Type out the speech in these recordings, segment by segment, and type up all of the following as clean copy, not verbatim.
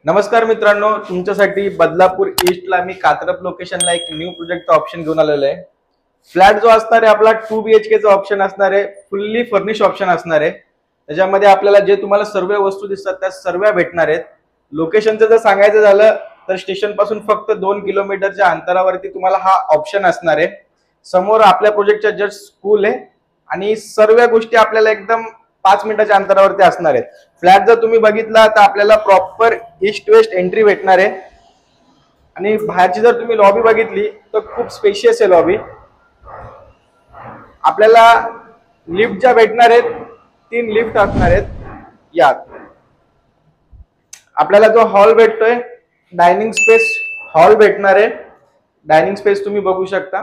नमस्कार मित्रांनो, तुमच्यासाठी बदलापूर ईस्टला मी कात्रप लोकेशनला एक न्यू प्रोजेक्टचा ऑप्शन घेऊन आलेलो आहे। फ्लॅट जो असणार आहे आपला 2 BHK चा ऑप्शन असणार आहे, फुल्ली फर्निश ऑप्शन असणार आहे। त्याच्यामध्ये आपल्याला जे तुम्हाला सर्व वस्तू दिसतात त्या सर्व भेटणार आहेत। लोकेशनचं जर सांगायचं झालं तर स्टेशन पासून फक्त 2 किलोमीटरच्या अंतरावरती तुम्हाला हा ऑप्शन असणार आहे। समोर आपल्या प्रोजेक्टच्या जस्ट स्कूल आहे आणि सर्व गोष्टी आपल्याला एकदम 5 मिनिटाच्या अंतरावरती असणार आहेत। फ्लॅट जर तुम्ही बघितला तर आपल्याला प्रॉपर ईस्ट वेस्ट एंट्री भेटणार आहे आणि बाहेरची जर तुम्ही लॉबी बघितली तर खूप स्पेशियस आहे लॉबी। आपल्याला लिफ्ट ज्या भेटणार आहेत 3 लिफ्ट असणार आहेत। यात आपल्याला जो हॉल भेटतोय डायनिंग स्पेस हॉल भेटणार आहे। डायनिंग स्पेस तुम्ही बघू शकता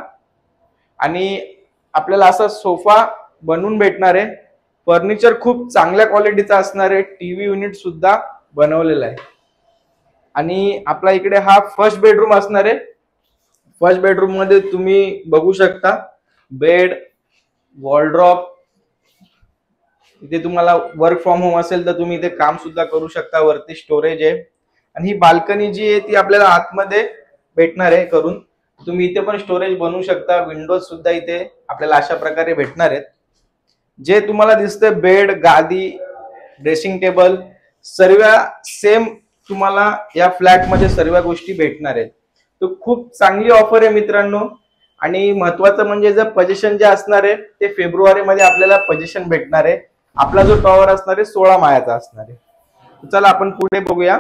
आणि आपल्याला असा सोफा बनवून भेटणार आहे। फर्निचर खूप चांगल्या क्वालिटीचा असणार आहे। टीव्ही युनिट सुद्धा बनवलेला आहे आणि आपला इकडे हा फर्स्ट बेडरूम असणार आहे। फर्स्ट बेडरूम मध्ये तुम्ही बघू शकता बेड, वॉर्डरोब, इथे तुम्हाला वर्क फ्रॉम होम असेल तर तुम्ही इथे काम सुद्धा करू शकता। वरती स्टोरेज आहे आणि ही बाल्कनी जी आहे ती आपल्याला आतमध्ये भेटणार आहे करून। तुम्ही इथे पण स्टोरेज बनवू शकता। विंडोज सुद्धा इथे आपल्याला अशा प्रकारे भेटणार आहेत। जे तुम्हाला दिसतंय बेड, गादी, ड्रेसिंग टेबल सर्व सेम तुम्हाला या फ्लॅट मध्ये सर्व गोष्टी भेटणार आहेत। तो खूप चांगली ऑफर आहे मित्रांनो आणि महत्त्वाचं म्हणजे जर पोझिशन जे असणार आहे ते फेब्रुवारी मध्ये आपल्याला पोझिशन भेटणार आहे। आपला जो टॉवर असणार आहे 16 माळ्याचा असणार आहे। चला आपण पुढे बघूया।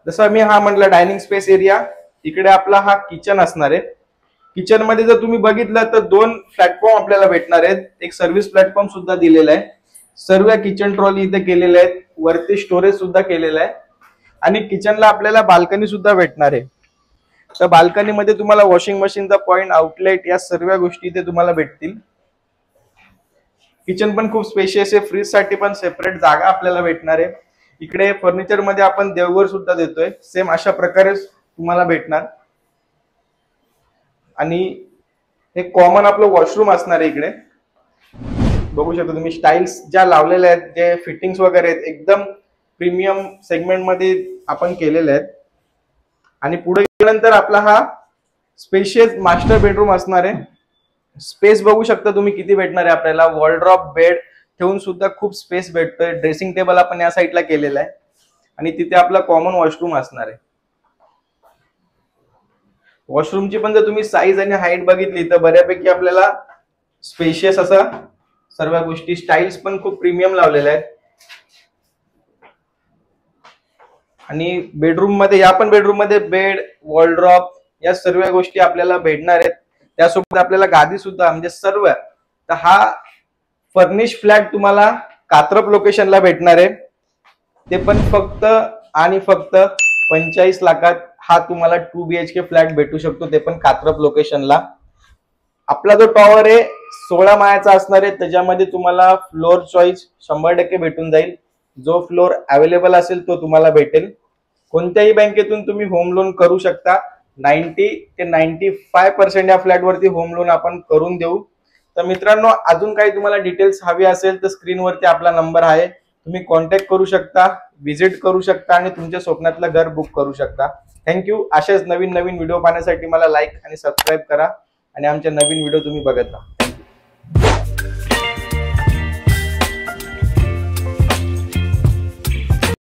जसं मी हा म्हटलं डायनिंग स्पेस एरिया, इकडे आपला हा किचन असणार आहे। किचन मध्ये जर तुम्ही बघितलं तर 2 प्लॅटफॉर्म आपल्याला भेटणार आहेत। एक सर्व्हिस प्लॅटफॉर्म सुद्धा दिलेला आहे। सर्व किचन ट्रॉली इथे केलेले आहेत। वरती स्टोरेज सुद्धा केलेलं आहे आणि किचनला आपल्याला बाल्कनी सुद्धा भेटणार आहे। तर बाल्कनी मध्ये तुम्हाला वॉशिंग मशीनचा पॉइंट, आउटलेट या सर्व गोष्टी इथे तुम्हाला भेटतील। किचन पण खूप स्पेशियस आहे। फ्रीज साठी पण सेपरेट जागा आपल्याला भेटणार आहे। इकडे फर्निचर मध्ये आपण देवघर सुद्धा देतोय, सेम अशा प्रकारे तुम्हाला भेटणार। आणि हे कॉमन आपलं वॉशरूम असणार आहे। इकडे बघू शकता तुम्ही स्टाइल्स ज्या लावलेल्या आहेत, जे फिटिंग्स वगैरे आहेत एकदम प्रीमियम सेगमेंट मध्ये आपण केलेले आहेत। आणि पुढे गेल्यानंतर आपला हा स्पेशियस मास्टर बेडरूम असणार आहे। स्पेस बघू शकता तुम्ही किती भेटणार आहे आपल्याला। वॉर्डरोब, बेड ठेवून सुद्धा खूप स्पेस भेटतोय। ड्रेसिंग टेबल आपण या साईडला केलेला आहे आणि तिथे आपला कॉमन वॉशरूम असणार आहे। वॉशरूमची पण जर तुम्ही साईज आणि हाईट बघितली तर बऱ्यापैकी आपल्याला स्पेशियस असा सर्व गोष्टी, स्टाइल्स पण खूप प्रीमियम लावलेल्या आहेत। आणि बेडरूम मध्ये बेडरूम मध्ये बेड, वॉर्डरोब या सर्व गोष्टी आपल्याला भेटणार आहेत। त्यासोबत आपल्याला गादी सुद्धा, म्हणजे सर्व। तर हा फर्निश फ्लॅट तुम्हाला कात्रप लोकेशनला भेटणार आहे। ते पण फक्त आणि फक्त 45 लाखात हा तुम्हाला 2 BHK फ्लॅट भेटू शकतो, ते पण कात्रप लोकेशनला। आपला जो टॉवर आहे 16 माळ्याचा असणार आहे। त्याच्यामध्ये तुम्हाला फ्लोर चॉईस 100% भेटून जाईल। जो फ्लोर अवेलेबल असेल तो तुम्हाला भेटेल। कोणत्याही बँकेतून तुम्ही होम लोन करू शकता। 90 ते 95% या फ्लॅट वरती होम लोन आपण करून देऊ। तर मित्रांनो, अजून काही तुम्हाला डिटेल्स हवी असेल तर स्क्रीनवरती आपला नंबर आहे, तुम्ही कॉन्टॅक्ट करू शकता, व्हिजिट करू शकता आणि तुमच्या स्वप्नातलं घर बुक करू शकता। थँक्यू। अशाच नवीन व्हिडिओ पाहण्यासाठी मला लाईक आणि सबस्क्राईब करा आणि आमचे नवीन व्हिडिओ तुम्ही बघत राहा।